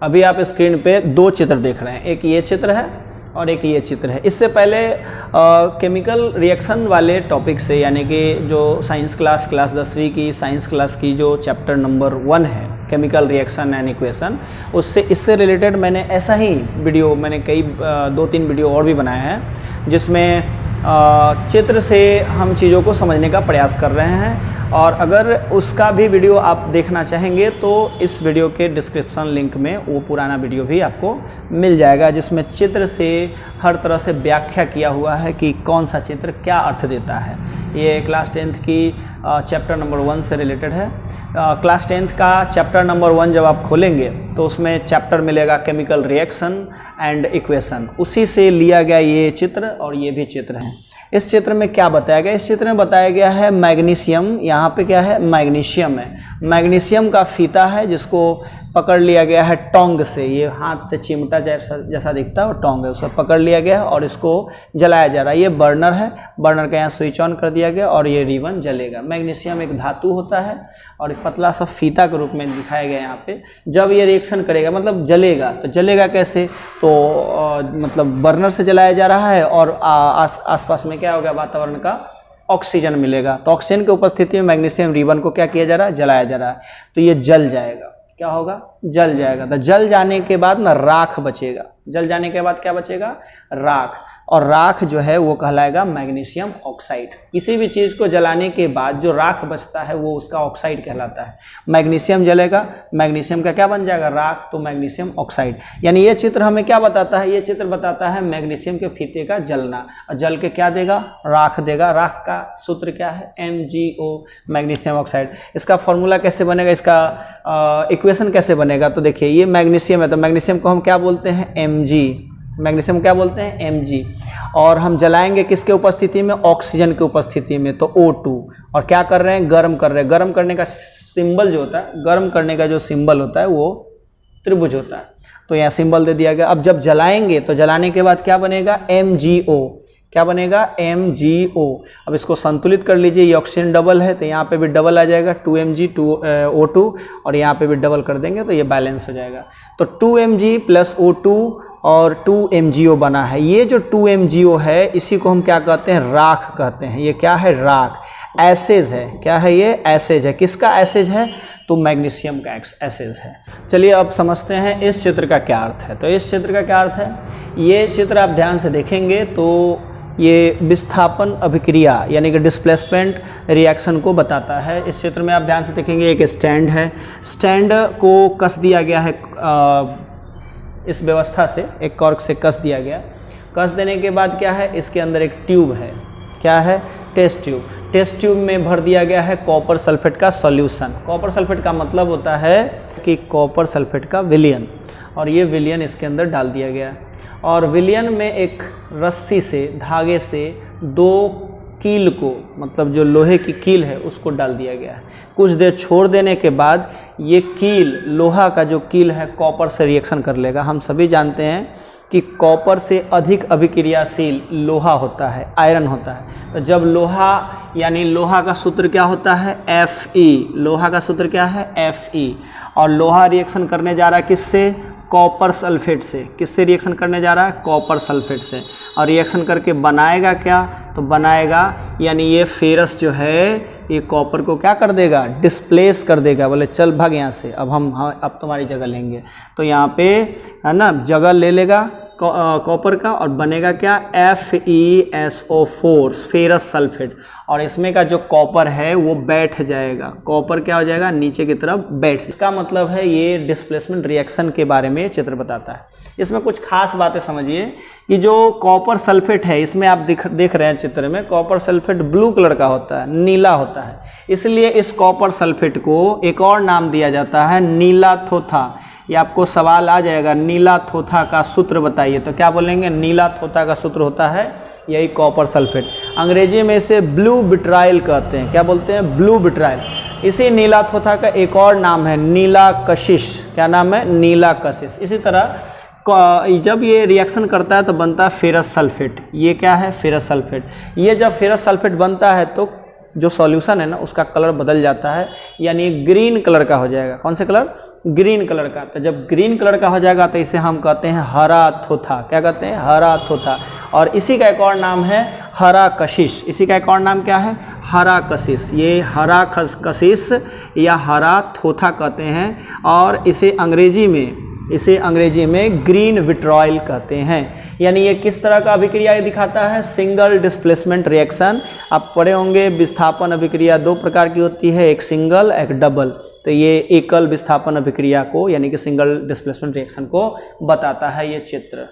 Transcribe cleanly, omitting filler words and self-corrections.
अभी आप स्क्रीन पे दो चित्र देख रहे हैं, एक ये चित्र है और एक ये चित्र है। इससे पहले केमिकल रिएक्शन वाले टॉपिक से, यानी कि जो साइंस क्लास 10वीं की साइंस क्लास की जो चैप्टर नंबर 1 है केमिकल रिएक्शन एंड इक्वेशन, इससे रिलेटेड मैंने ऐसा ही वीडियो, मैंने कई 2-3 वीडियो और भी बनाए हैं जिसमें चित्र से हम चीज़ों को समझने का प्रयास कर रहे हैं। और अगर उसका भी वीडियो आप देखना चाहेंगे तो इस वीडियो के डिस्क्रिप्शन लिंक में वो पुराना वीडियो भी आपको मिल जाएगा, जिसमें चित्र से हर तरह से व्याख्या किया हुआ है कि कौन सा चित्र क्या अर्थ देता है। ये क्लास 10th की चैप्टर नंबर 1 से रिलेटेड है। क्लास 10th का चैप्टर नंबर 1 जब आप खोलेंगे तो उसमें चैप्टर मिलेगा केमिकल रिएक्शन एंड इक्वेशन, उसी से लिया गया ये चित्र और ये भी चित्र है। इस चित्र में क्या बताया गया? इस चित्र में बताया गया है मैग्नीशियम, यहाँ पे क्या है? मैग्नीशियम है। मैग्नीशियम का फीता है जिसको पकड़ लिया गया है टोंग से, ये हाथ से चिमटा जैसा दिखता है वो टोंग है, उसको पकड़ लिया गया है और इसको जलाया जा रहा है। ये बर्नर है, बर्नर का यहाँ स्विच ऑन कर दिया गया और ये रिबन जलेगा। मैग्नीशियम एक धातु होता है और एक पतला सा फीता के रूप में दिखाया गया यहाँ पे। जब ये रिएक्शन करेगा मतलब जलेगा, तो जलेगा कैसे? तो मतलब बर्नर से जलाया जा रहा है और आसपास में क्या होगा? वातावरण का ऑक्सीजन मिलेगा। तो ऑक्सीजन की उपस्थिति में मैग्नीशियम रिबन को क्या किया जा रहा है? जलाया जा रहा है। तो ये जल जाएगा। क्या होगा? जल जाएगा। तो जल जाने के बाद ना राख बचेगा। जल जाने के बाद क्या बचेगा? राख। और राख जो है वो कहलाएगा मैग्नीशियम ऑक्साइड। किसी भी चीज़ को जलाने के बाद जो राख बचता है वो उसका ऑक्साइड कहलाता है। मैग्नीशियम जलेगा, मैग्नीशियम का क्या बन जाएगा? राख, तो मैग्नीशियम ऑक्साइड। यानी ये चित्र हमें क्या बताता है? ये चित्र बताता है मैग्नीशियम के फीते का जलना। और जल के क्या देगा? राख देगा। राख का सूत्र क्या है? MgO, magnesium oxide. इसका फॉर्मूला कैसे बनेगा? इसका इक्वेशन कैसे बनेगा? तो देखिए ये मैग्नीशियम है, तो मैग्नीशियम को हम क्या बोलते हैं? Mg। मैग्नीशियम क्या बोलते हैं? Mg। और हम जलाएंगे किसके उपस्थिति में? ऑक्सीजन की उपस्थिति में, तो O2। और क्या कर रहे हैं? गर्म कर रहे हैं। गर्म करने का सिंबल जो होता है, गर्म करने का जो सिंबल होता है वो त्रिभुज होता है, तो यहाँ सिंबल दे दिया गया। अब जब जलाएंगे तो जलाने के बाद क्या बनेगा? MgO। क्या बनेगा? MgO। अब इसको संतुलित कर लीजिए, ये ऑक्सीजन डबल है तो यहाँ पे भी डबल आ जाएगा, 2Mg 2O2, और यहाँ पे भी डबल कर देंगे तो ये बैलेंस हो जाएगा। तो 2Mg प्लस O2 और 2MgO बना है। ये जो 2MgO है इसी को हम क्या कहते हैं? राख कहते हैं। ये क्या है? राख। एसेज है। क्या है ये? एसेज है। किसका एसेज है? तो मैग्नीशियम का एसेज है। चलिए अब समझते हैं इस चित्र का क्या अर्थ है। तो इस चित्र का क्या अर्थ है? ये चित्र आप ध्यान से देखेंगे तो ये विस्थापन अभिक्रिया यानी कि डिस्प्लेसमेंट रिएक्शन को बताता है। इस चित्र में आप ध्यान से देखेंगे एक स्टैंड है, स्टैंड को कस दिया गया है इस व्यवस्था से, एक कॉर्क से कस दिया गया। कस देने के बाद क्या है? इसके अंदर एक ट्यूब है। क्या है? Test tube. टेस्ट ट्यूब में भर दिया गया है कॉपर सल्फेट का सॉल्यूशन। कॉपर सल्फेट का मतलब होता है कि कॉपर सल्फेट का विलयन, और ये विलयन इसके अंदर डाल दिया गया है। और विलयन में एक रस्सी से, धागे से 2 कील को, मतलब जो लोहे की कील है उसको डाल दिया गया है। कुछ देर छोड़ देने के बाद ये कील, लोहा का जो कील है, कॉपर से रिएक्शन कर लेगा। हम सभी जानते हैं कि कॉपर से अधिक अभिक्रियाशील लोहा होता है, आयरन होता है। तो जब लोहा, यानी लोहा का सूत्र क्या होता है? Fe। लोहा का सूत्र क्या है? Fe। और लोहा रिएक्शन करने जा रहा है किससे? कॉपर सल्फेट से। किससे रिएक्शन करने जा रहा है? कॉपर सल्फेट से। और रिएक्शन करके बनाएगा क्या? तो बनाएगा, यानी ये फेरस जो है ये कॉपर को क्या कर देगा? डिस्प्लेस कर देगा। बोले चल भाग यहाँ से, अब तुम्हारी जगह लेंगे। तो यहाँ पे है ना जगह ले लेगा कॉपर का, और बनेगा क्या? FeSO4, ferrous sulphate. और इसमें का जो कॉपर है वो बैठ जाएगा। कॉपर क्या हो जाएगा? नीचे की तरफ बैठ। इसका मतलब है ये डिस्प्लेसमेंट रिएक्शन के बारे में चित्र बताता है। इसमें कुछ खास बातें समझिए कि जो कॉपर सल्फेट है, इसमें आप देख रहे हैं चित्र में, कॉपर सल्फेट ब्लू कलर का होता है, नीला होता है। इसलिए इस कॉपर सल्फेट को एक और नाम दिया जाता है नीला थोथा। ये आपको सवाल आ जाएगा, नीला थोथा का सूत्र बताइए, तो क्या बोलेंगे? नीला थोथा का सूत्र होता है यही कॉपर सल्फेट। अंग्रेजी में इसे ब्लू बिट्राइल कहते हैं। क्या बोलते हैं? ब्लू बिट्राइल। इसी नीला थोथा का एक और नाम है नीला कशिश। क्या नाम है? नीला कशिश। इसी तरह जब ये रिएक्शन करता है तो बनता है फेरस सल्फेट। ये क्या है? Ferrous sulphate. ये जब फेरस सल्फेट बनता है तो जो सॉल्यूशन है ना उसका कलर बदल जाता है, यानी ग्रीन कलर का हो जाएगा। कौन से कलर? ग्रीन कलर का। तो जब ग्रीन कलर का हो जाएगा तो इसे हम कहते हैं हरा थोथा। क्या कहते हैं? हरा थोथा। और इसी का एक और नाम है हरा कशिश। इसी का एक और नाम क्या है? हरा कशिश। ये हरा कशिश या हरा थोथा कहते हैं, और इसे अंग्रेजी में ग्रीन विट्रॉयल कहते हैं। यानी ये किस तरह का अभिक्रिया दिखाता है? Single displacement reaction. आप पढ़े होंगे विस्थापन अभिक्रिया दो प्रकार की होती है, एक सिंगल एक डबल। तो ये एकल विस्थापन अभिक्रिया को यानी कि सिंगल डिस्प्लेसमेंट रिएक्शन को बताता है ये चित्र।